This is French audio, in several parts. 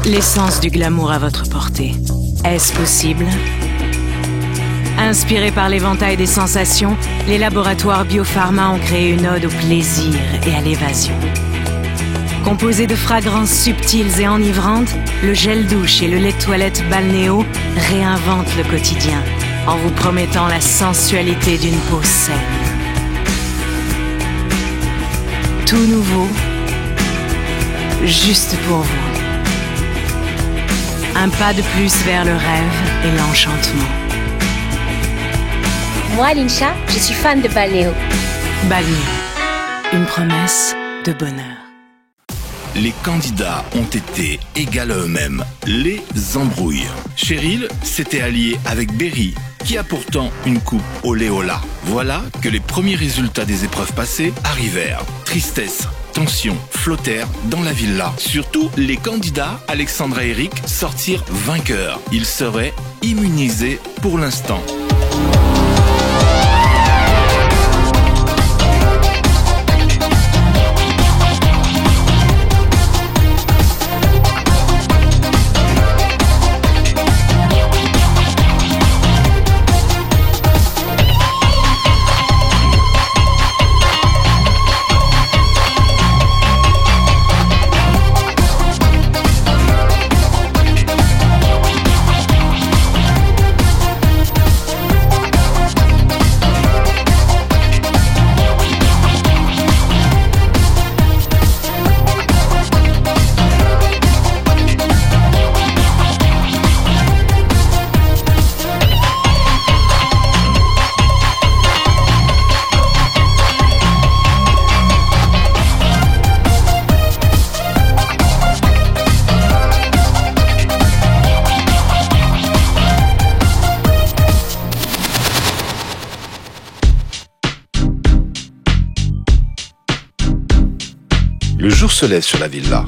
L'essence du glamour à votre portée. Est-ce possible? Inspirés par l'éventail des sensations, les laboratoires Biopharma ont créé une ode au plaisir et à l'évasion. Composé de fragrances subtiles et enivrantes, le gel douche et le lait de toilette Balnéo réinventent le quotidien en vous promettant la sensualité d'une peau saine. Tout nouveau, juste pour vous. Un pas de plus vers le rêve et l'enchantement. Moi, Linsha, je suis fan de Balnéo. Balnéo, une promesse de bonheur. Les candidats ont été égales à eux-mêmes, les embrouilles. Cheryl s'était alliée avec Berry, qui a pourtant une coupe olé ola. Voilà que les premiers résultats des épreuves passées arrivèrent. Tristesse, tension flottèrent dans la villa. Surtout, les candidats, Alexandra et Eric, sortirent vainqueurs. Ils seraient immunisés pour l'instant. Le jour se lève sur la villa.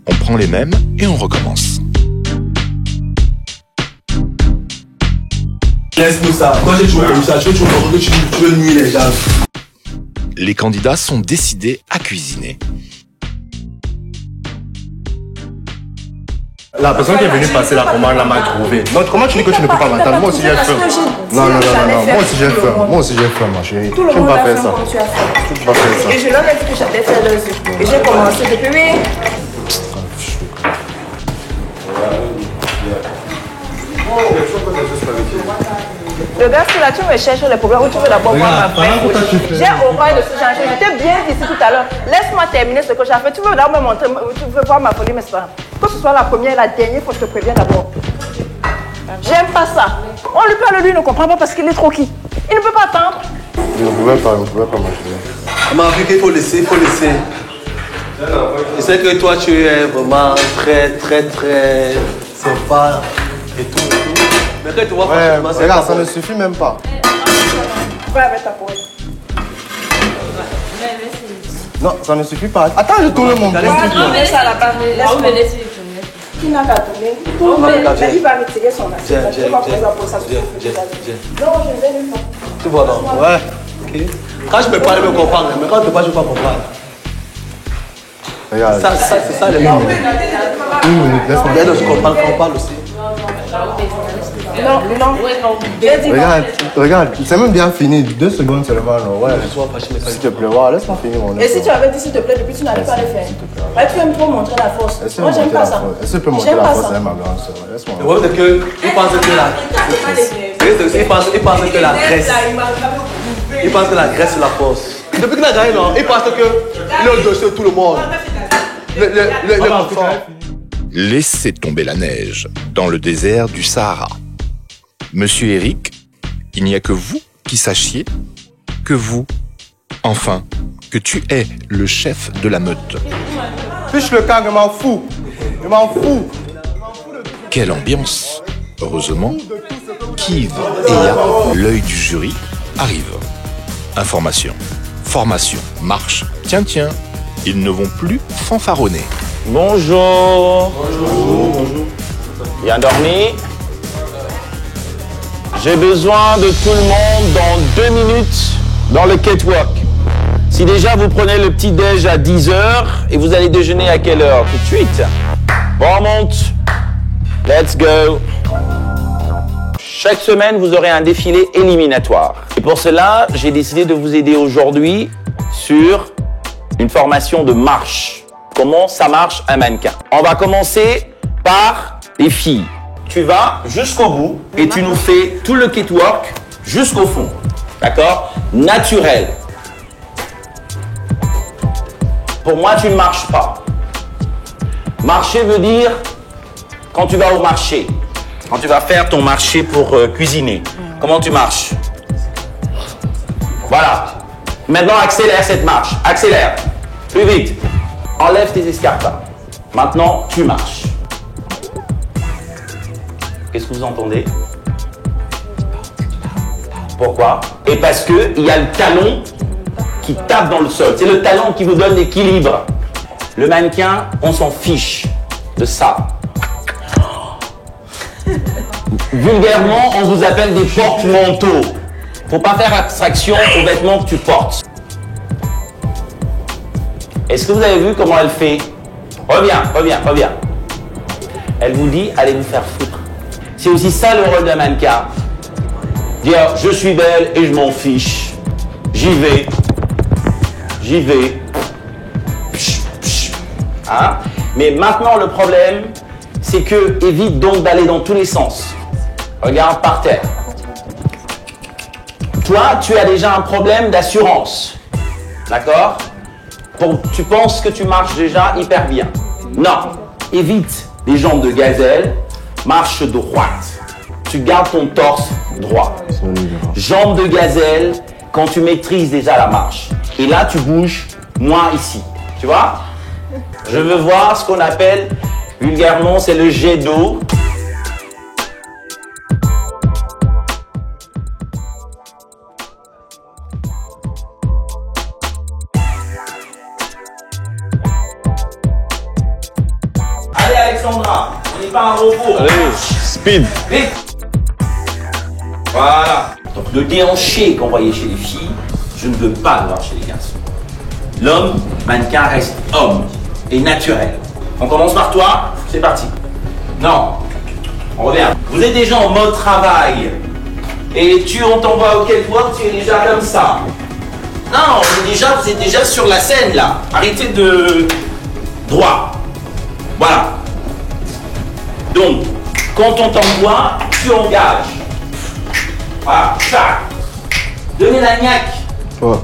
On prend les mêmes et on recommence. Laisse-nous ça. Quand j'ai joué comme ça, tu veux nier les gens. Les candidats sont décidés à cuisiner. La personne qui est venue passer la commande là m'a trouvé. Non, comment tu dis que tu ne peux pas m'attendre? Moi aussi j'ai faim. Non. Moi aussi j'ai faim, ma chérie. Tu ne peux pas faire ça. Tu ne peux pas faire ça. Et je leur ai dit que j'allais faire leurs yeux. Et j'ai commencé depuis. Le gars, là, tu me cherches les problèmes où tu veux d'abord voir ma frère. J'ai horreur de ce genre. J'étais bien ici tout à l'heure. Laisse-moi terminer ce que j'ai fait. Tu veux d'abord me montrer, tu veux voir ma folie, mais c'est pas. Que ce soit la première et la dernière fois, je te préviens d'abord. J'aime pas ça. On lui parle, lui, il ne comprend pas parce qu'il est trop qui. Il ne peut pas attendre. Je ne pouvais pas, ma chérie. On m'a vu qu'il faut laisser, Je sais que toi, tu es vraiment très sympa et tout. Mais quand tu vois franchement, c'est regarde, ça ne suffit même pas. Va avec ta poêle. Non, ça ne suffit pas. Attends, je tourne mon truc. Non, mais ça là-bas. Qui n'a qu'à tourner. Il va retirer son assiette. Viens. Non, je vais lui faire. Tu vois, non? Ouais. Ok. Quand je me parle, je me comprends. Mais quand je ne peux pas, je ne peux pas comprendre. Regarde. Ça, c'est ça les langues. Une minute, laisse-moi. Regarde, je comprends qu'on parle aussi. Non. Regarde, c'est même bien fini. 2 secondes seulement, non? Ouais. S'il te plaît, laisse-moi finir mon Et si tu avais dit s'il te plaît, depuis tu n'allais pas le faire. Ouais, tu aimes trop montrer la force. Moi, j'aime pas ça. Est-ce que tu peux montrer la force à ma grande soeur? Laisse-moi. Le problème, c'est qu'il pense que la graisse. Il pense que la graisse, c'est la force. Depuis qu'il a gagné, non, il pense qu'il est au-dessus de tout le monde. Le enfant. Laissez tomber la neige dans le désert du Sahara. Monsieur Eric, il n'y a que vous qui sachiez que vous, enfin, que tu es le chef de la meute. Fiche le camp, je m'en fous. Quelle ambiance! Heureusement, qu'Yves Eya, l'œil du jury, arrive. Information, formation, marche. Tiens, ils ne vont plus fanfaronner. Bonjour. Bien dormi? J'ai besoin de tout le monde dans 2 minutes dans le catwalk. Si déjà vous prenez le petit déj à 10h et vous allez déjeuner à quelle heure? Tout de suite. Bon, on monte. Let's go. Chaque semaine, vous aurez un défilé éliminatoire. Et pour cela, j'ai décidé de vous aider aujourd'hui sur une formation de marche. Comment ça marche un mannequin? On va commencer par les filles. Tu vas jusqu'au bout et tu nous fais tout le catwalk jusqu'au fond. D'accord? Naturel. Pour moi, tu ne marches pas. Marcher veut dire quand tu vas au marché, quand tu vas faire ton marché pour cuisiner. Comment tu marches? Voilà. Maintenant, accélère cette marche. Accélère. Plus vite. Enlève tes escarpins. Maintenant, tu marches. Qu'est-ce que vous entendez? Pourquoi? Et parce que il y a le talon qui tape dans le sol. C'est le talon qui vous donne l'équilibre. Le mannequin, on s'en fiche de ça. Vulgairement, on vous appelle des porte-manteaux. Faut pas faire abstraction aux vêtements que tu portes. Est-ce que vous avez vu comment elle fait? Reviens, reviens, reviens. Elle vous dit, allez vous faire foutre. C'est aussi ça le rôle d'un mannequin. Dire, je suis belle et je m'en fiche. J'y vais. J'y vais. Hein? Mais maintenant, le problème, c'est que évite donc d'aller dans tous les sens. Regarde par terre. Toi, tu as déjà un problème d'assurance. D'accord? Tu penses que tu marches déjà hyper bien. Non. Évite les jambes de gazelle. Marche droite. Tu gardes ton torse droit. Jambes de gazelle quand tu maîtrises déjà la marche. Et là, tu bouges moins ici. Tu vois? Je veux voir ce qu'on appelle, vulgairement, c'est le jet d'eau. Allez Alexandra, on n'est pas un robot. Allez, speed. Vite. Voilà. Donc le déhanché qu'on voyait chez les filles, je ne veux pas le voir chez les garçons. L'homme, mannequin, reste homme et naturel. On commence par toi, c'est parti. Non, on revient. Vous êtes déjà en mode travail et on t'envoie au catwalk, tu es déjà comme ça. Non, vous êtes déjà sur la scène là. Arrêtez de droit. Voilà. Donc, quand on t'envoie, tu engages. Voilà, ça. Donnez la niaque. Ouais.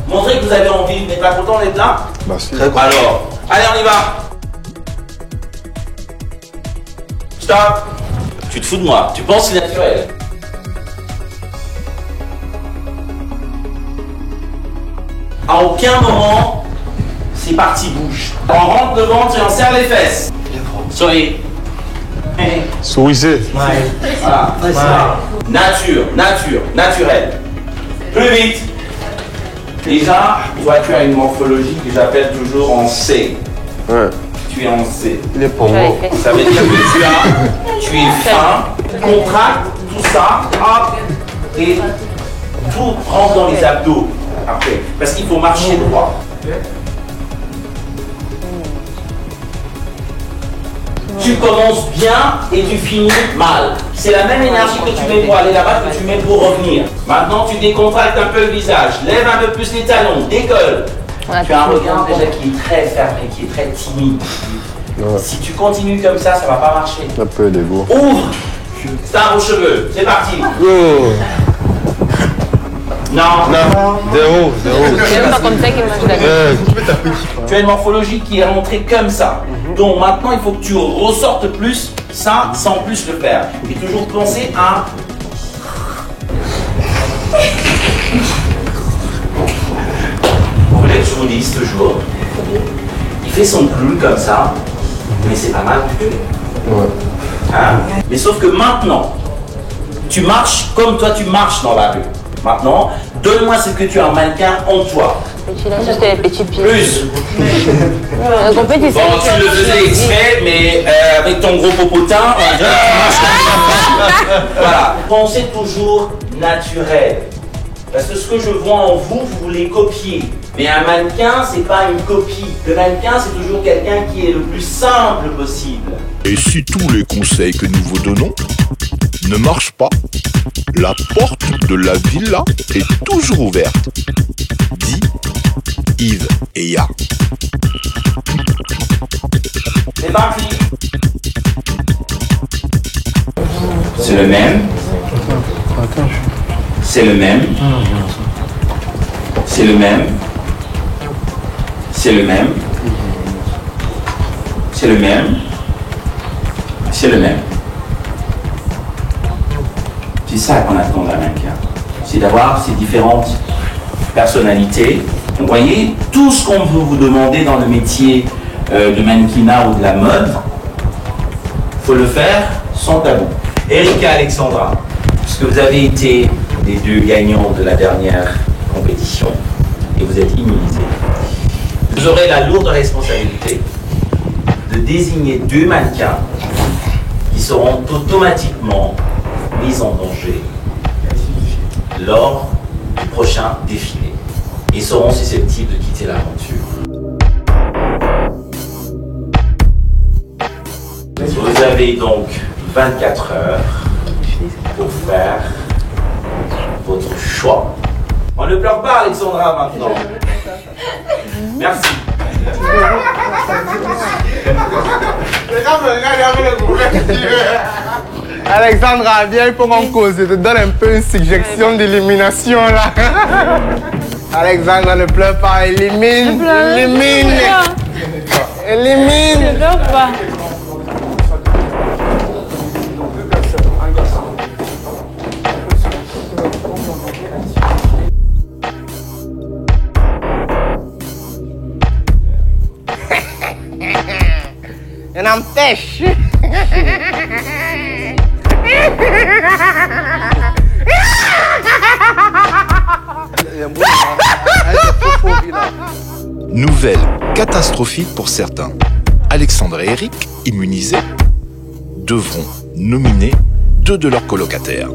Montrez que vous avez envie, vous n'êtes pas content d'être là? Bah si. Alors, allez, on y va. Stop. Tu te fous de moi, tu penses que c'est naturel. À aucun moment, c'est parti, bouge. On rentre le ventre et on serre les fesses. Soyez. Souriez. Voilà. Nature, naturel. Plus vite. Déjà, toi, tu as une morphologie que j'appelle toujours en C. Ouais. Tu es en C. Il est pour moi. Ça veut dire que tu es fin, contracte tout ça, hop, et tout rentre dans les abdos après. Parce qu'il faut marcher droit. Tu commences bien et tu finis mal. C'est la même énergie que tu mets pour aller là-bas que tu mets pour revenir. Maintenant, tu décontractes un peu le visage, lève un peu plus les talons, décolle. Tu as un regard déjà qui est très fermé, qui est très timide. Ouais. Si tu continues comme ça va pas marcher. Un peu d'ego. Ouvre. Star aux cheveux. C'est parti. Oh. Non. Zéro. Tu as une morphologie qui est rentrée comme ça. Donc maintenant, il faut que tu ressortes plus ça sans plus le faire. Et toujours penser à... Vous voulez que je vous dise toujours, il fait son clown comme ça, mais c'est pas mal du tout. Ouais. Hein? Mais sauf que maintenant, tu marches comme toi tu marches dans la rue. Maintenant, donne-moi ce que tu as un mannequin en toi. Juste les petits pieds. Plus. Bon, tu le faisais exprès, mais avec ton gros popotin, on dirait que tu marches comme ça. Voilà. Pensez toujours naturel. Parce que ce que je vois en vous, vous voulez copier. Mais un mannequin, c'est pas une copie. Le mannequin, c'est toujours quelqu'un qui est le plus simple possible. Et si tous les conseils que nous vous donnons ne marchent pas, la porte de la villa est toujours ouverte. Dit Yves et Ya. C'est parti. C'est le même. C'est le même. C'est le même. C'est le même. C'est le même. C'est le même. C'est ça qu'on attend d'un mannequin. C'est d'avoir ces différentes personnalités. Vous voyez, tout ce qu'on peut vous demander dans le métier de mannequinat ou de la mode, il faut le faire sans tabou. Erika, Alexandra, puisque vous avez été les deux gagnants de la dernière compétition et vous êtes immunisés, vous aurez la lourde responsabilité de désigner deux mannequins qui seront automatiquement mis en danger lors du prochain défilé et seront susceptibles de quitter l'aventure. Vous avez donc 24 heures pour faire votre choix. On ne pleure pas, Alexandra, maintenant. Merci. Alexandra, viens pour en causer. Je te donne un peu une suggestion d'élimination là. Alexandra, ne pleure pas, élimine. Élimine. Élimine. Je pleure pas. And I'm fish. Nouvelle catastrophique pour certains. Alexandra et Eric, immunisés, devront nominer deux de leurs colocataires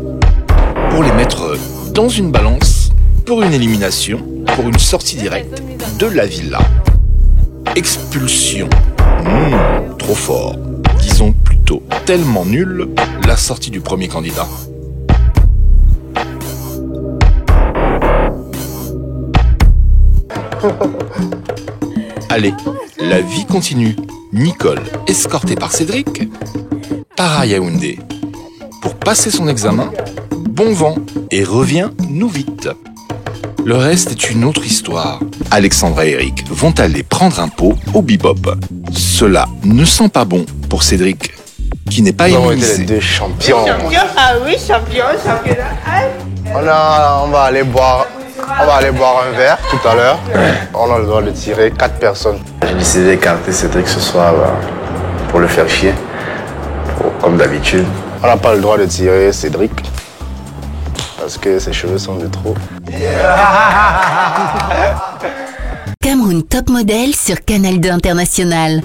pour les mettre dans une balance pour une élimination, pour une sortie directe de la villa. Expulsion. Trop fort. Disons plutôt tellement nul la sortie du premier candidat. Allez, la vie continue. Nicole, escortée par Cédric, part à Yaoundé pour passer son examen. Bon vent et reviens-nous vite. Le reste est une autre histoire. Alexandra et Eric vont aller prendre un pot au bebop. Cela ne sent pas bon pour Cédric, qui n'est pas immunisé. Les deux champions. Ah oui, championnat. On va aller boire un verre tout à l'heure. On a le droit de tirer 4 personnes. J'ai décidé d'écarter Cédric ce soir pour le faire chier, comme d'habitude. On n'a pas le droit de tirer Cédric parce que ses cheveux sont de trop. Cameroun Top Model sur Canal 2 International.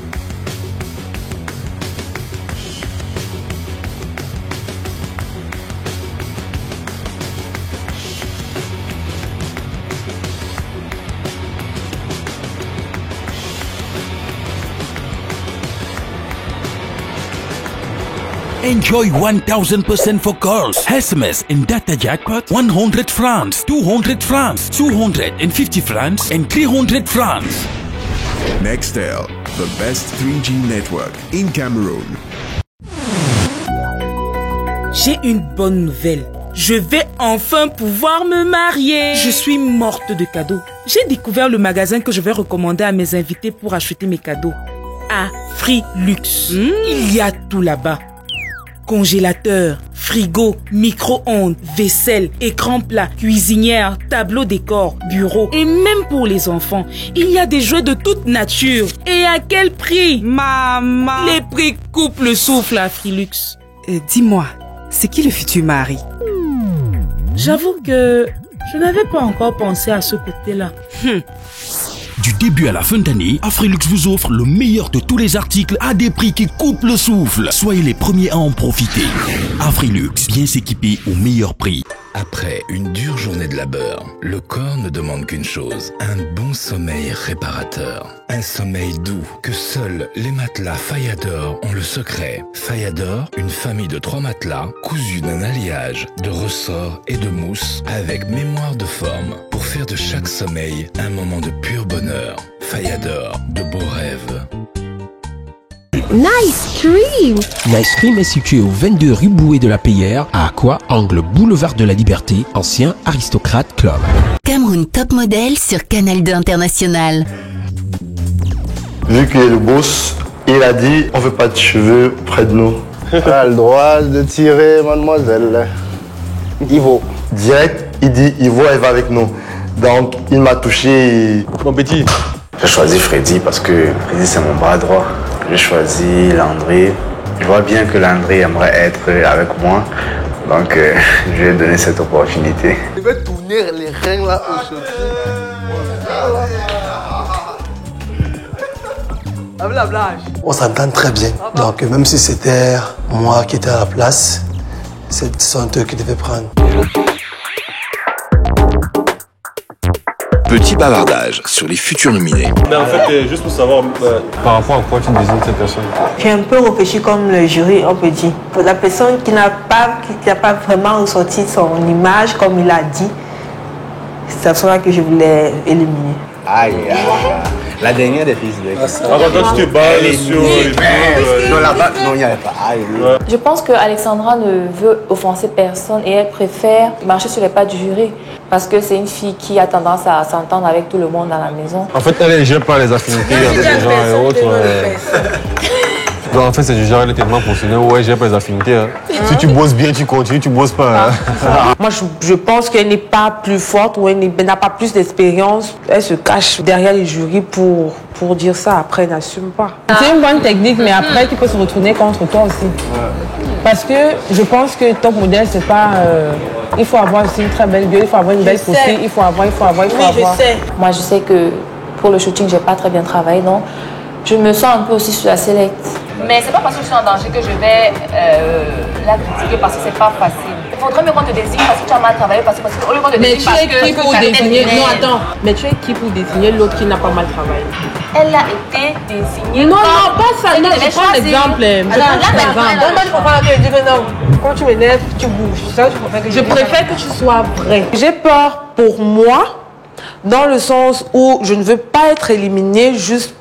Enjoy 1000% for girls. SMS in data jackpot 100 francs, 200 francs, 250 francs, and 300 francs. Nextel, the best 3G network in Cameroon. J'ai une bonne nouvelle. Je vais enfin pouvoir me marier. Je suis morte de cadeaux. J'ai découvert le magasin que je vais recommander à mes invités pour acheter mes cadeaux. Afrilux. Il y a tout là-bas. Congélateur, frigo, micro-ondes, vaisselle, écran plat, cuisinière, tableau décor, bureau et même pour les enfants, il y a des jouets de toute nature. Et à quel prix? Maman, les prix coupent le souffle à Afrilux. Dis-moi, c'est qui le futur mari? J'avoue que je n'avais pas encore pensé à ce côté-là. Du début à la fin d'année, Afrilux vous offre le meilleur de tous les articles à des prix qui coupent le souffle. Soyez les premiers à en profiter. Afrilux, bien s'équiper au meilleur prix. Après une dure journée de labeur, le corps ne demande qu'une chose, un bon sommeil réparateur. Un sommeil doux que seuls les matelas Fayador ont le secret. Fayador, une famille de 3 matelas cousus d'un alliage de ressorts et de mousse avec mémoire de forme pour faire de chaque sommeil un moment de pur bonheur. Fayador, de beaux rêves. Nice Cream! Nice Cream est situé au 22 rue Bouet de la Payère, à Aqua, angle boulevard de la Liberté, ancien Aristocrate Club. Cameroun Top Model sur Canal 2 International. Vu qu'il est le boss, il a dit on veut pas de cheveux près de nous. On a le droit de tirer mademoiselle. Ivo. Direct, il dit Ivo, elle va avec nous. Donc il m'a touché. Mon petit. J'ai choisi Freddy parce que Freddy c'est mon bras droit. J'ai choisi Landry. Je vois bien que Landry aimerait être avec moi. Donc je lui ai donné cette opportunité. Je vais tourner les reins là aujourd'hui. On s'entend très bien. Donc même si c'était moi qui étais à la place, c'est son eux qui devait prendre. Petit bavardage sur les futurs nominés. Mais en fait, juste pour savoir par rapport à quoi tu désignes cette personne. J'ai un peu réfléchi comme le jury, on peut dire. Pour la personne qui n'a pas vraiment ressorti son image comme il a dit, c'est la personne que je voulais éliminer. Aïe, aïe, la dernière des fils de... Quand tu te bases sur... Non, là-bas, non, il n'y avait pas. Aïe, je pense que Alexandra ne veut offenser personne et elle préfère marcher sur les pas du jury parce que c'est une fille qui a tendance à s'entendre avec tout le monde dans la maison. En fait, elle gère pas les affinités avec les gens et autres. Non, en fait, c'est du genre, elle est tellement professionnelle. Ouais, j'ai pas les affinités. Hein. Si tu bosses bien, tu continues, tu bosses pas. Hein. Moi, je pense qu'elle n'est pas plus forte ou elle n'a pas plus d'expérience. Elle se cache derrière les jurys pour dire ça. Après, elle n'assume pas. C'est une bonne technique, mais après, tu peux se retourner contre toi aussi. Parce que je pense que top modèle, c'est pas... il faut avoir aussi une très belle gueule, il faut avoir une belle postée, il faut avoir. Oui, je sais. Moi, je sais que pour le shooting, j'ai pas très bien travaillé, donc je me sens un peu aussi sur la select. Mais c'est pas parce que je suis en danger que je vais la critiquer parce que c'est pas facile. Il faudrait mieux qu'on te désigne parce que tu as mal travaillé, parce que au lieu qu'on te désigne parce que... Mais tu es qui pour désigner... Non, attends. Mais tu es qui pour désigner l'autre qui n'a pas mal travaillé? Elle a été désignée... Non, non, pas ça. Non, je prends l'exemple. Quand tu m'énerves, tu bouges. Je préfère que tu sois vrai. J'ai peur pour moi, dans le sens où je ne veux pas être éliminée juste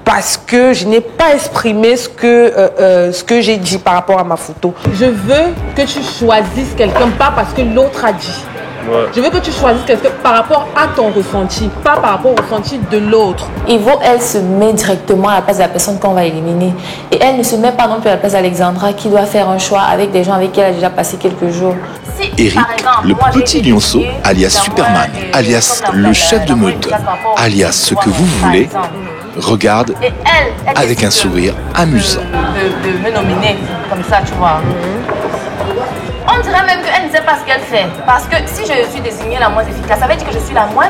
parce que je n'ai pas exprimé ce que j'ai dit par rapport à ma photo. Je veux que tu choisisses quelqu'un, pas parce que l'autre a dit. Ouais. Je veux que tu choisisses quelqu'un par rapport à ton ressenti, pas par rapport au ressenti de l'autre. Ivo, elle se met directement à la place de la personne qu'on va éliminer. Et elle ne se met pas non plus à la place d'Alexandra qui doit faire un choix avec des gens avec qui elle a déjà passé quelques jours. Si, Eric, exemple, le petit lionceau, alias Superman, alias le chef de meute, alias ce que vous voulez, regarde elle avec un sourire amusant. De me nominer comme ça, tu vois. On dirait même qu'elle ne sait pas ce qu'elle fait. Parce que si je suis désignée la moins efficace, ça veut dire que je suis la moins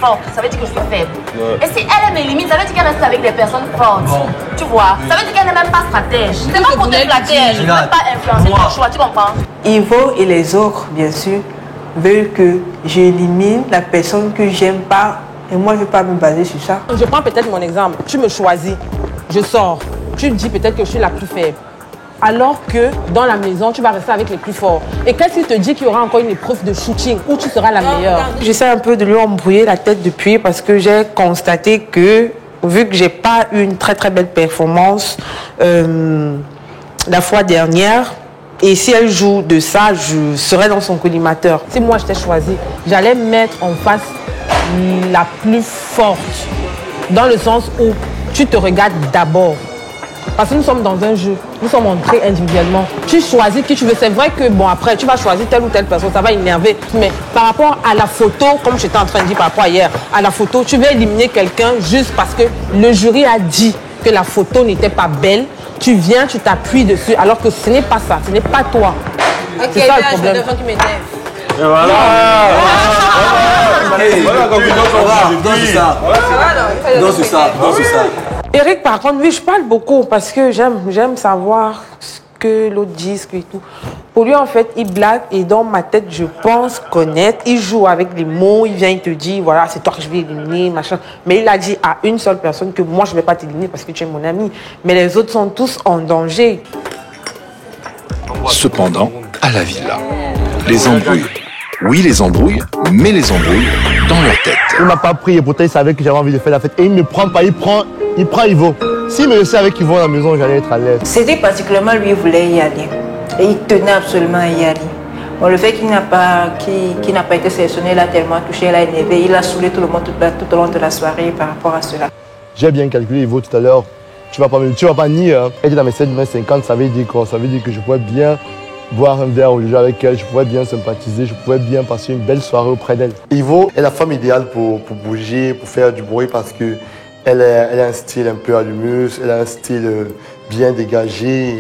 forte. Ça veut dire que je suis faible. Ouais. Et si elle m'élimine, ça veut dire qu'elle reste avec des personnes fortes. Tu vois. Ça veut dire qu'elle n'est même pas stratège. C'est pas pour te flatter. Je ne veux pas influencer ton choix. Tu comprends? Ivo et les autres, bien sûr, veulent que j'élimine la personne que j'aime pas. Et moi, je ne vais pas me baser sur ça. Je prends peut-être mon exemple. Tu me choisis. Je sors. Tu me dis peut-être que je suis la plus faible. Alors que dans la maison, tu vas rester avec les plus forts. Et qu'est-ce qui te dit qu'il y aura encore une épreuve de shooting où tu seras la meilleure? J'essaie un peu de lui embrouiller la tête depuis parce que j'ai constaté que, vu que j'ai pas eu une très très belle performance la fois dernière, et si elle joue de ça, je serai dans son collimateur. Si moi je t'ai choisi, j'allais mettre en face la plus forte. Dans le sens où tu te regardes d'abord. Parce que nous sommes dans un jeu, nous sommes entrés individuellement. Tu choisis qui tu veux. C'est vrai que, bon, après, tu vas choisir telle ou telle personne, ça va énerver. Mais par rapport à la photo, comme j'étais en train de dire par rapport à hier, à la photo, tu vas éliminer quelqu'un juste parce que le jury a dit que la photo n'était pas belle. Tu viens, tu t'appuies dessus, alors que ce n'est pas ça, ce n'est pas toi. Okay, c'est ça le problème. Et voilà. Eric, par contre, oui, je parle beaucoup parce que j'aime savoir ce que l'autre dit et tout. Pour lui, en fait, il blague et dans ma tête, je pense connaître. Il joue avec les mots, il vient, il te dit, voilà, c'est toi que je vais éliminer, machin. Mais il a dit à une seule personne que moi, je ne vais pas t'éliminer parce que tu es mon ami. Mais les autres sont tous en danger. Cependant, à la villa, les embrouilles. Oui, les embrouilles, mais les embrouilles dans leur tête. Il m'a pas pris et pourtant il savait que j'avais envie de faire la fête. Et il me prend pas, il prend Ivo. S'il me laissait avec Ivo à la maison, j'allais être à l'aise. C'était particulièrement lui, il voulait y aller. Et il tenait absolument à y aller. Bon, le fait qu'il n'a pas été sélectionné, il a tellement touché, il a énervé, il a saoulé tout le monde tout au long de la soirée par rapport à cela. J'ai bien calculé Ivo tout à l'heure. Tu vas pas nier. Hein. Elle était dans mes 7,50, ça veut dire quoi? Ça veut dire que je pourrais bien boire un verre au lieu avec elle, je pourrais bien sympathiser, je pourrais bien passer une belle soirée auprès d'elle. Ivo est la femme idéale pour bouger, pour faire du bruit parce que elle a un style un peu allumeuse, elle a un style bien dégagé.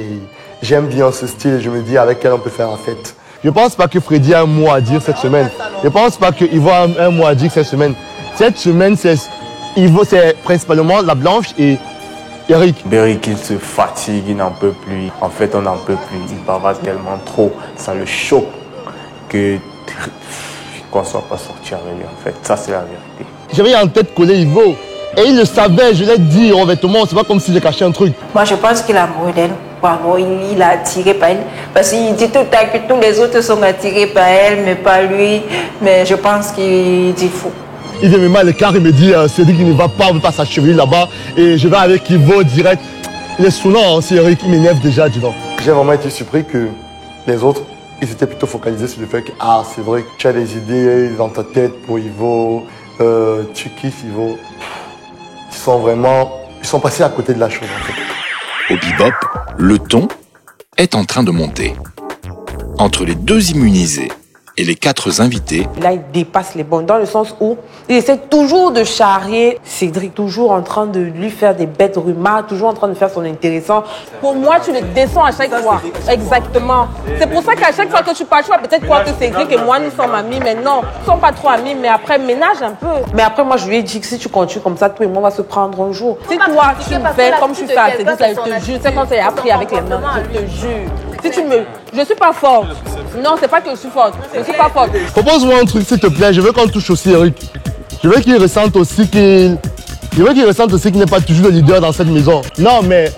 J'aime bien ce style et je me dis avec elle on peut faire la fête. Je ne pense pas que Freddy a un mot à dire cette semaine. Je ne pense pas qu'Ivo a un mot à dire cette semaine. Cette semaine, Ivo, c'est principalement la Blanche et Eric. Eric, il se fatigue, il n'en peut plus. En fait, on n'en peut plus. Il bavarde tellement trop. Ça le choque qu'on ne soit pas sorti avec lui. En fait, ça, c'est la vérité. J'avais en tête coller Ivo. Et il le savait, je l'ai dit honnêtement. C'est pas comme si j'ai caché un truc. Moi, je pense qu'il a amoureux d'elle. Il a attiré par elle. Parce qu'il dit tout le temps que tous les autres sont attirés par elle, mais pas lui. Mais je pense qu'il dit faux. Il vient me mal le car, il me dit Cédric il ne va pas, on ne veut pas s'achever là-bas. Et je vais avec Ivo direct. Il est saoulant, c'est Eric, il m'énerve déjà, dis donc. J'ai vraiment été surpris que les autres, ils étaient plutôt focalisés sur le fait que c'est vrai que tu as des idées dans ta tête pour Ivo, tu kiffes Ivo. Ils sont passés à côté de la chose en fait. Au bebop, le ton est en train de monter. Entre les deux immunisés et les 4 invités. Là, il dépasse les bornes dans le sens où il essaie toujours de charrier Cédric, toujours en train de lui faire des bêtes remarques, toujours en train de faire son intéressant. Pour moi, tu le descends à chaque fois. Exactement. C'est pour ça qu'à chaque fois que tu parles, tu vas peut-être croire que Cédric et moi, nous sommes amis, mais non, nous ne sommes pas trop amis, mais après, ménage un peu. Mais après, moi, je lui ai dit que si tu continues comme ça, toi et moi, on va se prendre un jour. Si toi, tu me fais comme je fais à Cédric, je te jure, c'est quand c'est appris avec les mains, je te jure. Si tu me... Je suis pas forte. Non, c'est pas que je suis forte. Je suis pas forte. Propose-moi un truc, s'il te plaît. Je veux qu'on touche aussi Eric. Je veux qu'il ressente aussi qu'il n'est pas toujours le leader dans cette maison. Non, mais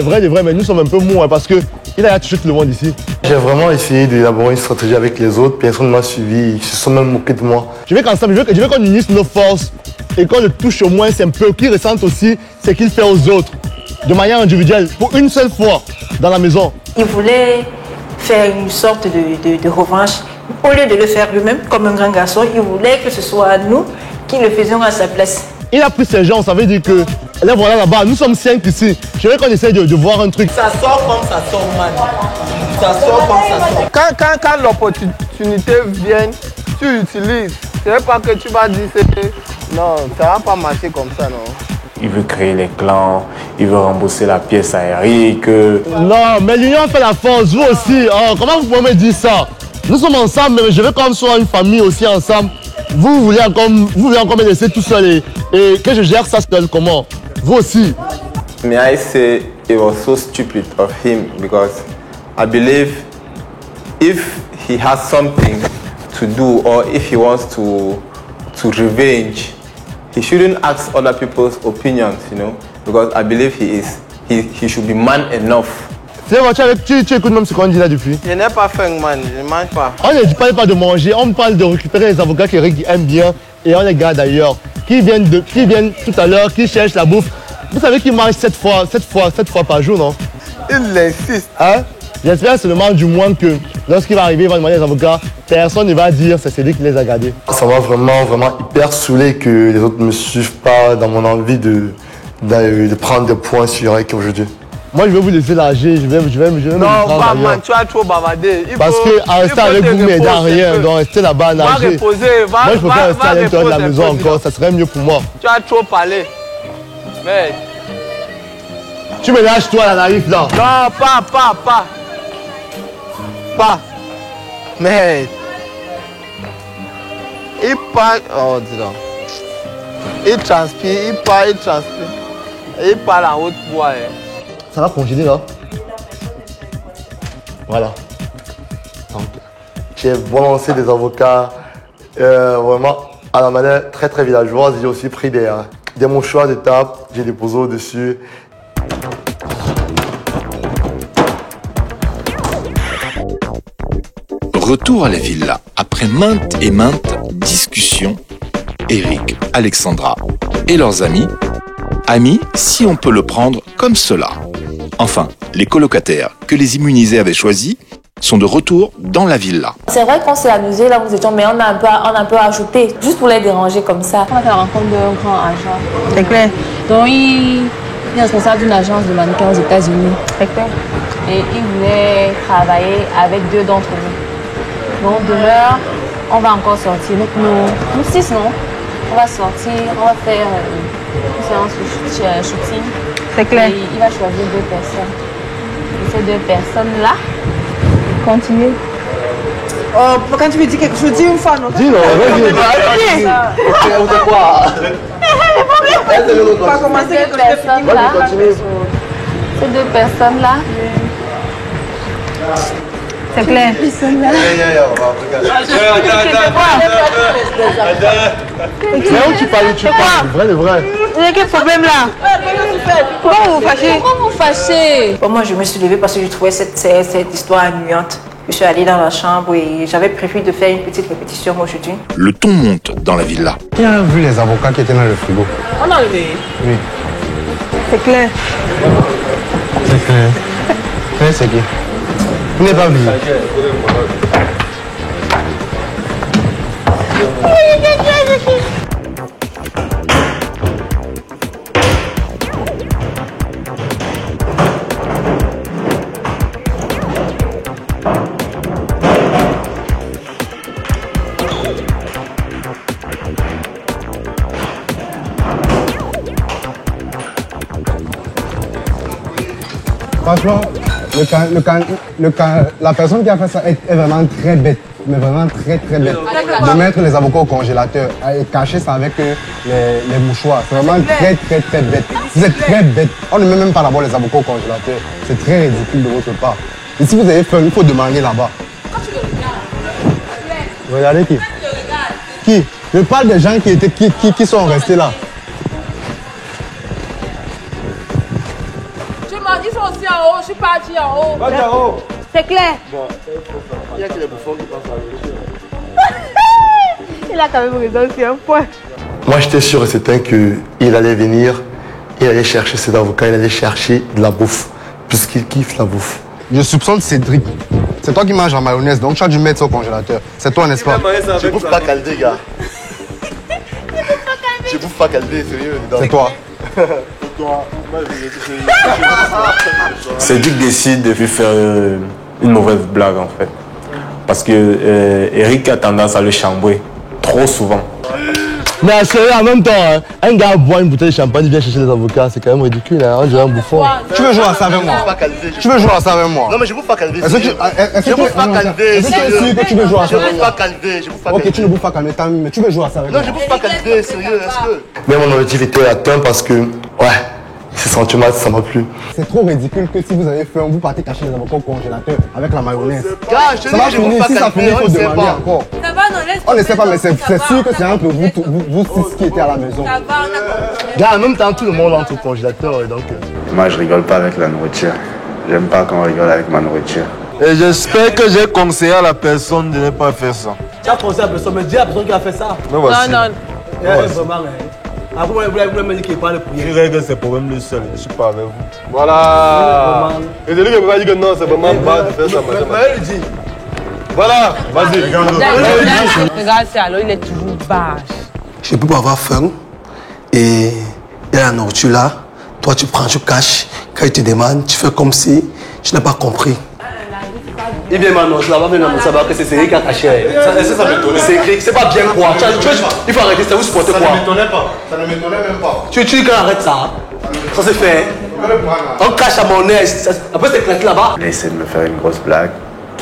vrai de vrai, mais nous sommes un peu mous, hein, parce qu'il a touché tout le monde ici. J'ai vraiment essayé d'élaborer une stratégie avec les autres. Personne ne m'a suivi. Ils se sont même moqués de moi. Je veux qu'on unisse nos forces et qu'on le touche au moins un peu. Qu'il ressente aussi ce qu'il fait aux autres. De manière individuelle, pour une seule fois, dans la maison. Il voulait faire une sorte de revanche. Au lieu de le faire lui-même, comme un grand garçon, il voulait que ce soit nous qui le faisions à sa place. Il a pris ses gens, ça veut dire que, là voilà là-bas, nous sommes 5 ici. Je veux qu'on essaye de voir un truc. Ça sort comme ça sort, man. Ça sort comme ça sort. Quand l'opportunité vient, tu utilises. C'est pas que tu vas dire non, ça va pas marcher comme ça, non. Il veut créer les clans, il veut rembourser la pièce à Eric. Non, mais l'union fait la force, vous aussi. Oh, comment vous pouvez me dire ça? Nous sommes ensemble, mais je veux qu'on soit une famille aussi ensemble. Vous voulez encore me laisser tout seul et que je gère ça seul, comment? Vous aussi. May I say it was so stupid of him because I believe if he has something to do or if he wants to revenge, he shouldn't ask other people's opinions, you know, because I believe he should be man enough. Tu écoutes même ce qu'on dit là depuis. Je n'ai pas faim, man, je ne mange pas. On ne parle pas de manger, on parle de récupérer les avocats qu'Eric aime bien et on les garde ailleurs. Qui viennent tout à l'heure, qui cherchent la bouffe. Vous savez qu'ils mangent 7 fois par jour, non? Il insiste. Hein? J'espère seulement du moins que lorsqu'il va arriver, il va demander les avocats, personne ne va dire c'est celui qui les a gardés. Ça m'a vraiment hyper saoulé que les autres ne me suivent pas dans mon envie de prendre des points sur Eric aujourd'hui. Moi je vais vous laisser lâcher, je vais non, pas man, tu as trop bavardé. Parce que rester avec vous m'aide à rien, donc rester là-bas à nager. Moi je préfère rester à l'intérieur de la maison encore, ça serait mieux pour moi. Tu as trop parlé. Mais... Tu me lâches toi la naïf là. Non, pas. Mais... Il parle. Oh, dis donc. Il transpire, il parle, il transpire. Et il parle en haute voix. Ça va congeler là. Voilà. Donc, j'ai balancé des avocats vraiment à la manière très très villageoise. J'ai aussi pris des mouchoirs de table, j'ai déposé au-dessus. Retour à la villa. Après maintes et maintes discussions, Eric, Alexandra et leurs amis, si on peut le prendre comme cela. Enfin, les colocataires que les immunisés avaient choisis sont de retour dans la villa. C'est vrai qu'on s'est amusé là, nous étions, mais on a un peu ajouté, juste pour les déranger comme ça. On a fait la rencontre d'un grand agent. C'est clair. Donc il est responsable d'une agence de mannequins aux États-Unis. C'est clair. Et il voulait travailler avec 2 d'entre nous. Donc demain, on va encore sortir. Donc nous 6, non? On va sortir, on va faire une séance de shooting. C'est clair. Et il va choisir 2 personnes. Et ces 2 personnes-là, continuez. Oh, quand tu me dis quelque chose, dis une fois, non? Dis non, vas-y. On fait quoi? On va commencer avec ces 2 personnes-là. C'est clair. Mais où tu parles, le vrai. Il y a quel problème là? Pourquoi vous vous fâchez? Pourquoi vous fâchez? Bon, moi, je me suis levée parce que je trouvais cette histoire ennuyante. Je suis allée dans la chambre et j'avais prévu de faire une petite répétition aujourd'hui. Le ton monte dans la villa. Qui a vu les avocats qui étaient dans le frigo? On a enlevé. Oui. C'est clair. C'est clair. Claire, c'est qui? Vous n'avez pas vu? Franchement, la personne qui a fait ça est vraiment très bête, mais vraiment très bête. De mettre les avocats au congélateur et cacher ça avec les mouchoirs, c'est vraiment très bête. Vous êtes très bête. On ne met même pas d'abord les avocats au congélateur. C'est très ridicule de votre part. Et si vous avez faim, il faut demander là-bas. Regardez qui? Qui? Je parle des gens qui sont restés là. Ils sont aussi en haut, je suis parti en haut. Va en haut. C'est clair. Bon, il y a que les bouffons qui passent à la Il a quand même raison, c'est un point. Moi, j'étais sûr et certain qu'il allait venir, il allait chercher ses avocats, il allait chercher de la bouffe, puisqu'il kiffe la bouffe. Je soupçonne Cédric. C'est toi qui manges en mayonnaise, donc tu as dû mettre ça au congélateur. C'est toi, n'est-ce pas? Je bouffe pas Caldé, gars. Je bouffe pas Caldé, sérieux. C'est toi. Cédric décide de lui faire une mauvaise blague en fait. Parce que Eric a tendance à le chambrer trop souvent. Mais sérieux, en même temps, hein, un gars boit une bouteille de champagne, il vient chercher des avocats, c'est quand même ridicule, hein, on dirait un bouffon. Tu veux jouer à ça avec moi? Tu veux jouer à ça avec moi? Non mais je bouffe pas Calvé. Je bouffe pas Calvé. Est-ce que tu es sûr que tu veux jouer à ça avec moi? Je bouffe pas Calvé, je bouffe pas Calvé. Ok, tu ne bouffes pas Calvé, mais tu veux jouer à ça avec moi? Non, je bouffe pas Calvé, sérieux, est-ce que... Mais mon objectif était atteint parce que, ouais, ces sentiments, ça m'a plu. C'est trop ridicule que si vous avez faim, vous partez cacher les avocats au congélateur avec la mayonnaise. Gars, je te dis, je bouffe pas si ça finit, il faut demander encore. Ça va, non, laisse. On ne sait pas, mais c'est sûr que c'est entre vous 6 qui étaient à la maison. Ça va, on a... Gars, en même temps, tout le monde entre au congélateur, et donc... Moi, je rigole pas avec la nourriture. J'aime pas qu'on rigole avec ma nourriture. Et j'espère que j'ai conseillé à la personne de ne pas faire ça. Tu as conseillé à la personne, mais dis à la personne qui a fait ça. Mais voici. Non, non. Vraiment, vous me dites qu'il parle pour je dirais que c'est pour même le seul, je suis pas avec vous. Voilà. Et c'est lui qui m'a dit que non, c'est vraiment pas de faire ça. Mais elle dit. Voilà, vas-y. Regarde, c'est alors, il est toujours bâche. Je peux pas avoir faim et il y a la nourriture là. Toi, tu prends, tu caches. Quand il te demande, tu fais comme si tu n'as pas compris. Il vient m'annoncer là-bas, mais savoir que c'est Cédric qui a caché. Ça m'étonne. C'est pas bien quoi. Il faut arrêter ça, vous supportez quoi? Ça ne m'étonnait pas. Ça ne m'étonnait même pas. Tu dis qu'on arrête ça. Ça c'est fait. On cache à mon nez. Après c'est claqué là-bas. Il essaie de me faire une grosse blague.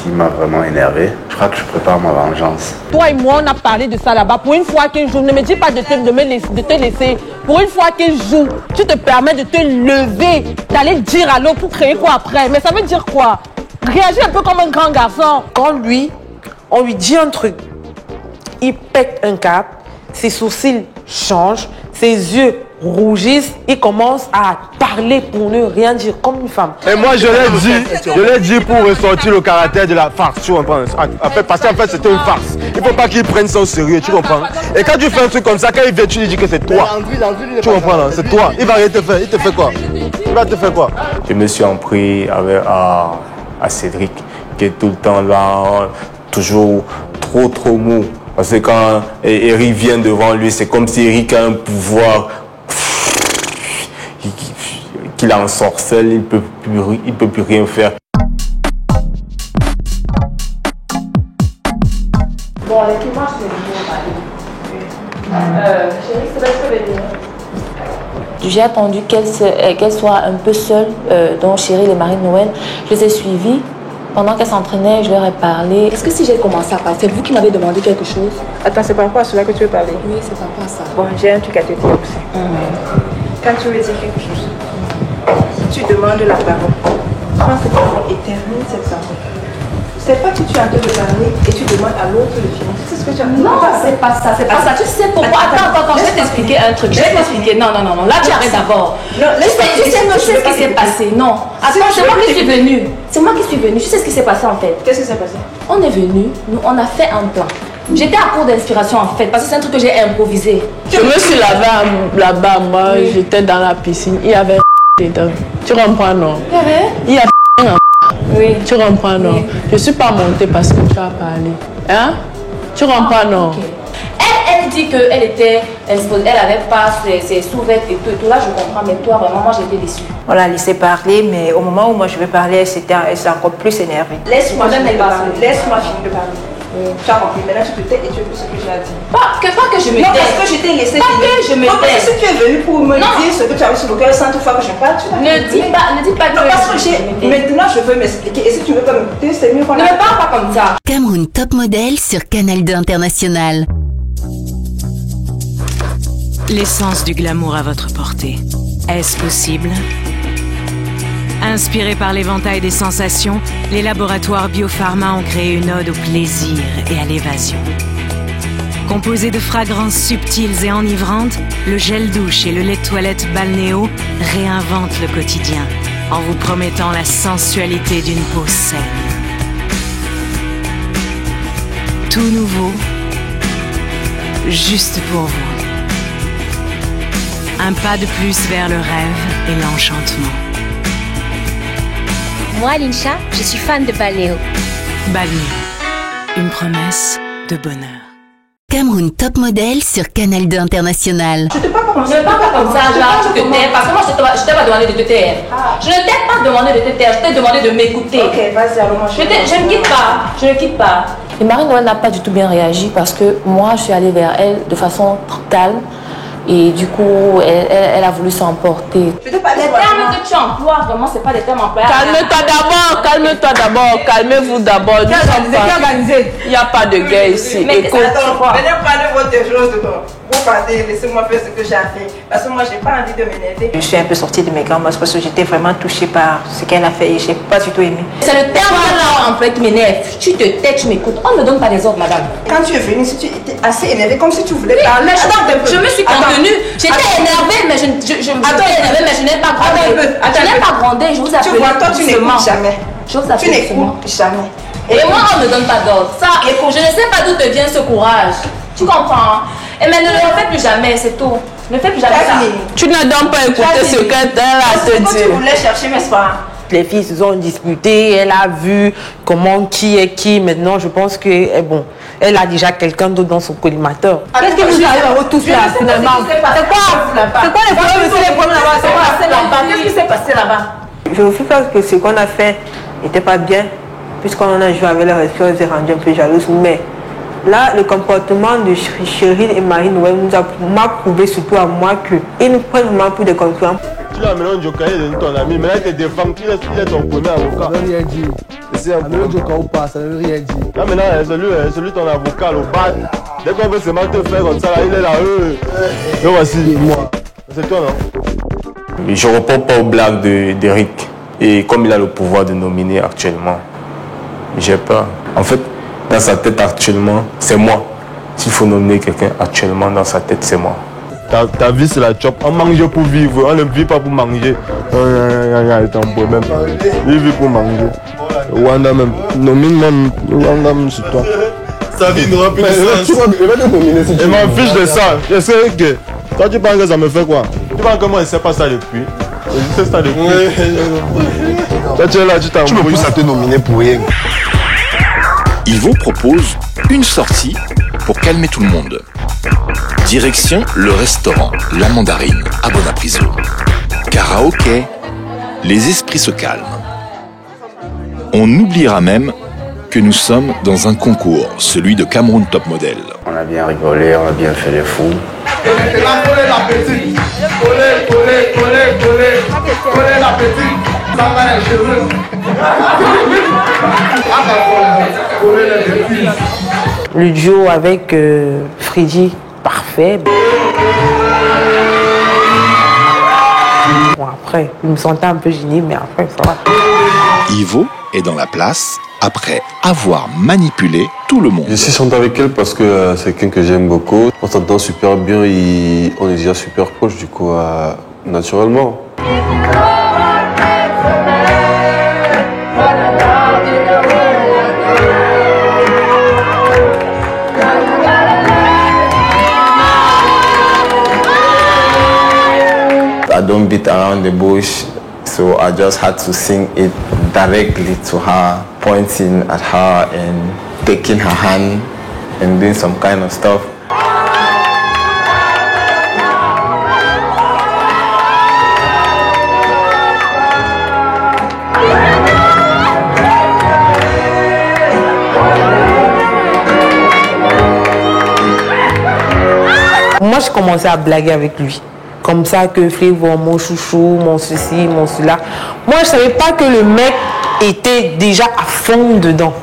qui m'a vraiment énervé. Je crois que je prépare ma vengeance. Toi et moi, on a parlé de ça là-bas. Pour une fois qu'un jour, ne me dis pas de te laisser. Pour une fois qu'un jour, tu te permets de te lever, d'aller dire à l'autre pour créer quoi après. Mais ça veut dire quoi? Réagis un peu comme un grand garçon. Quand on lui dit un truc, il pète un câble, ses sourcils changent, ses yeux rougissent, il commence à parler pour ne rien dire comme une femme. Et moi je l'ai dit pour ressortir le caractère de la farce, tu comprends? Parce qu'en fait c'était une farce. Il ne faut pas qu'il prenne ça au sérieux, tu comprends? Et quand tu fais un truc comme ça, quand il vient, tu lui dis que c'est toi. Tu comprends là? C'est toi. Il va rien te faire. Il te fait quoi? Il va te faire quoi? Je me suis empris à Cédric, qui est tout le temps là, toujours trop mou. Parce que quand Eric vient devant lui, c'est comme si Eric a un pouvoir qu'il ensorcelle, il peut plus rien faire. Bon, l'équipe marche, chérie, c'est parce que j'ai attendu qu'elle soit un peu seule, donc Chérie, les maris de Noël. Je les ai suivis. Pendant qu'elle s'entraînait, je leur ai parlé. Est-ce que si j'ai commencé à parler, c'est vous qui m'avez demandé quelque chose? Attends, c'est par rapport à cela que tu veux parler? Oui, c'est par rapport à ça. Bon, j'ai un truc à te dire aussi. Quand tu veux dire quelque chose, tu demandes la parole. Prends cette parole et termine cette parole. C'est pas que tu es en train de parler et tu demandes à l'autre de finir. C'est ce que tu as dit. Non, c'est pas ça, c'est pas ça. Tu sais pourquoi? Attends, je vais t'expliquer un truc. Je vais t'expliquer. Non. Là, tu arrêtes d'abord. Tu sais ce qui s'est passé. Non. Attends, c'est moi qui suis venue. C'est moi qui suis venue. Tu sais ce qui s'est passé en fait? Qu'est-ce qui s'est passé? On est venu, nous, on a fait un plan. J'étais à court d'inspiration en fait, parce que c'est un truc que j'ai improvisé. Je me suis là-bas, moi, j'étais dans la piscine. Il y avait dedans. Tu comprends, non? Il y avait oui. Tu comprends, non? Oui. Je ne suis pas montée parce que tu as parlé. Hein? Tu comprends, non? Okay. Elle dit qu'elle était exposée, elle n'avait pas ses sous-vêtements et tout. Là, je comprends, mais toi, vraiment, moi, j'étais déçue. On l'a laissé parler, mais au moment où moi je vais parler, elle s'est encore plus énervée. Laisse-moi finir de parler. Laisse-moi finir de parler. Tu as compris, maintenant tu te tais et tu écoutes ce que j'ai à dire. Pas que je me tais. Non, parce que je t'ai laissé finir. Pas que je me tais. Si tu es venu pour me dire ce que tu avais sur le cœur 100 fois que je parle, tu vas ne dis pas non, parce que maintenant je veux m'expliquer. Et si tu veux pas m'écouter, c'est mieux qu'on ne me parle pas comme ça. Cameroun Top Model sur Canal 2 International. L'essence du glamour à votre portée. Est-ce possible? Inspirés par l'éventail des sensations, les laboratoires Biopharma ont créé une ode au plaisir et à l'évasion. Composé de fragrances subtiles et enivrantes, le gel douche et le lait de toilette Balnéo réinventent le quotidien en vous promettant la sensualité d'une peau saine. Tout nouveau, juste pour vous. Un pas de plus vers le rêve et l'enchantement. Moi, Linsha, je suis fan de Balnéo. Balnéo, une promesse de bonheur. Cameroun Top Model sur Canal 2 International. Je ne parle pas comme ça, genre tu te tais, parce que moi je t'ai pas demandé de te taire. Je ne t'ai pas demandé de te taire, je t'ai demandé de m'écouter. Ok, vas-y, alors moi je ne quitte pas. Et Marie-Noël n'a pas du tout bien réagi parce que moi je suis allée vers elle de façon calme. Et du coup, elle a voulu s'emporter. Je te parle les termes que tu emploies, vraiment, c'est pas des termes employés. Calme-toi d'abord, calmez-vous d'abord. Il n'y a pas de guerre ici. Mais écoute, venez prendre votre chose. Vous partez, laissez-moi faire ce que j'ai à faire. Parce que moi, je n'ai pas envie de m'énerver. Je suis un peu sortie de mes grands parce que j'étais vraiment touchée par ce qu'elle a fait et je n'ai pas du tout aimé. C'est le terme là employé qui m'énerve. Tu te tais, tu m'écoutes. On ne donne pas des ordres, madame. Quand tu es venue, si tu étais assez énervée, comme si tu voulais parler. Je me suis contenue. J'étais énervée, mais je n'ai pas grondé. Je n'ai pas grondé, je vous appelle. Tu vois, toi, tu n'écoutes jamais. Tu n'écoutes jamais. Et moi, on ne me donne pas d'ordre. Ça, je ne sais pas d'où te vient ce courage. Tu comprends? Et mais ne le fais plus jamais, c'est tout. Ne fais plus jamais ça. Tu n'as donc pas écouté ce qu'elle a te dit. Tu voulais chercher, n'est-ce pas? Les filles se sont disputées, elle a vu comment qui est qui. Maintenant, je pense que bon, elle a déjà quelqu'un d'autre dans son collimateur. Qu'est-ce qui vous arrive à vous tous là, finalement? C'est quoi les problèmes là-bas? Qu'est-ce qui s'est passé là-bas? Je me suis dit que ce qu'on a fait n'était pas bien, puisqu'on a joué avec le respect, on s'est rendu un peu jalouse, mais Là, le comportement de Cheryl et Marie-Noël m'a prouvé surtout à moi qu'ils nous prennent vraiment pour des concurrents. Tu l'as maintenant Joker est ton ami, mais là il te défend, il est ton premier avocat. Ça ne veut rien dire. C'est un peu Joker ou pas, ça ne veut rien dire. Là maintenant, celui ton avocat, le bad. Dès qu'on veut seulement te faire comme ça, là, il est là. Donc voici, moi. C'est toi, non? Je ne réponds pas aux blagues d'Eric. Et comme il a le pouvoir de nominer actuellement, j'ai peur. En fait, dans sa tête actuellement, c'est moi. S'il faut nominer quelqu'un actuellement dans sa tête, c'est moi. Ta vie c'est la chop, on mange pour vivre, on ne vit pas pour manger. C'est un problème. Il vit pour manger. Wanda même, nomine même, Wanda même sur toi. Sa vie n'aura plus de sens. Il va te nominer si tu veux. Je m'en fiche de ça. Je sais que toi tu penses que ça me fait quoi? Tu penses que moi je ne sais pas ça depuis. Je sais ça depuis. Toi tu es là, tu t'en Tu me pousses à te nominer pour rien. Yvo propose une sortie pour calmer tout le monde. Direction le restaurant La Mandarine à Bonapriso. Karaoké, les esprits se calment. On oubliera même que nous sommes dans un concours, celui de Cameroun Top Model. On a bien rigolé, on a bien fait les fous. Coller la petite. Coller la petite. Ça va les cheveux. Coller les petits. Le duo avec Freddy, parfait. Bon, après, je me sentais un peu gêné, mais après, ça va. Yvo est dans la place après avoir manipulé tout le monde. Je suis chanté avec elle parce que c'est quelqu'un que j'aime beaucoup. On s'entend super bien et on est déjà super proches, du coup, naturellement. I don't beat around the bush, so I just had to sing it directly to her, pointing at her and taking her hand and doing some kind of stuff. Moi, je commençais à blaguer avec lui. Comme ça, que Flavor, mon chouchou, mon ceci, mon cela. Moi, je savais pas que le mec était déjà à fond dedans.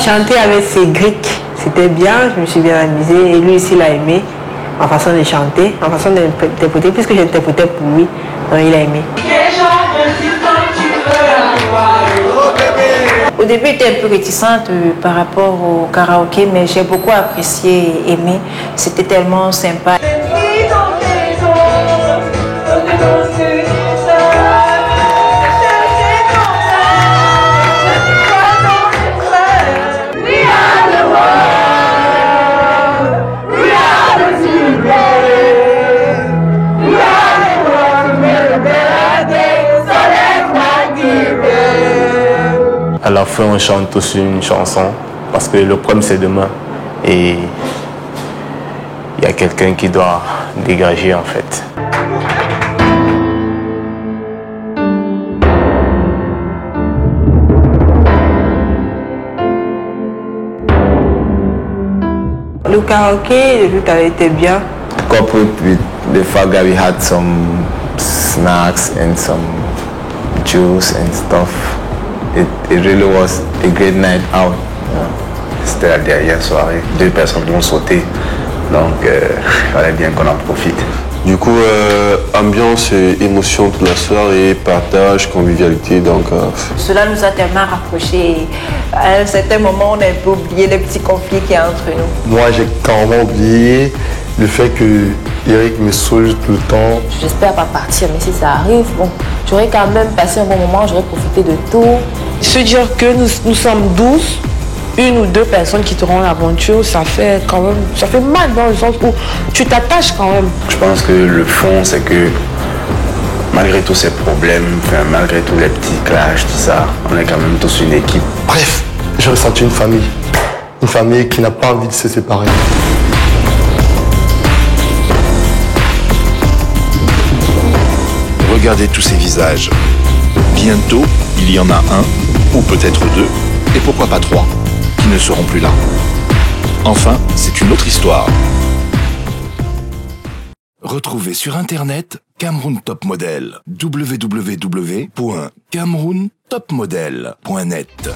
Chanter avec Cédric, c'était bien, je me suis bien amusée et lui aussi l'a aimé, ma façon de chanter, ma façon d'interpréter, puisque j'interprétais pour lui, donc il a aimé. Au début, j'étais un peu réticente par rapport au karaoké, mais j'ai beaucoup apprécié et aimé. C'était tellement sympa. À la fin, on chante aussi une chanson parce que le problème c'est demain et il y a quelqu'un qui doit dégager en fait. Le karaoké, tout avait été bien. Coupled with the fact that we had some snacks and some juice and stuff. It really was a great night out. C'était la dernière soirée. 2 personnes vont sauter. Donc, il fallait bien qu'on en profite. Du coup, ambiance et émotion toute la soirée, partage, convivialité. Donc, Cela nous a tellement rapprochés. À un certain moment, on a un peu oublié les petits conflits qu'il y a entre nous. Moi, j'ai carrément oublié le fait que Eric me saoule tout le temps. J'espère pas partir, mais si ça arrive, bon, j'aurais quand même passé un bon moment, j'aurais profité de tout. Se dire que nous sommes 12 une ou deux personnes qui te rendent l'aventure, ça fait quand même, ça fait mal dans le sens où tu t'attaches quand même. Je pense que le fond, c'est que malgré tous ces problèmes, malgré tous les petits clashs, tout ça, on est quand même tous une équipe. Bref, j'ai ressenti une famille qui n'a pas envie de se séparer. Regardez tous ces visages. Bientôt, il y en a un, ou peut-être deux, et pourquoi pas trois, qui ne seront plus là. Enfin, c'est une autre histoire. Retrouvez sur Internet Cameroun Top Model. www.camerountopmodel.net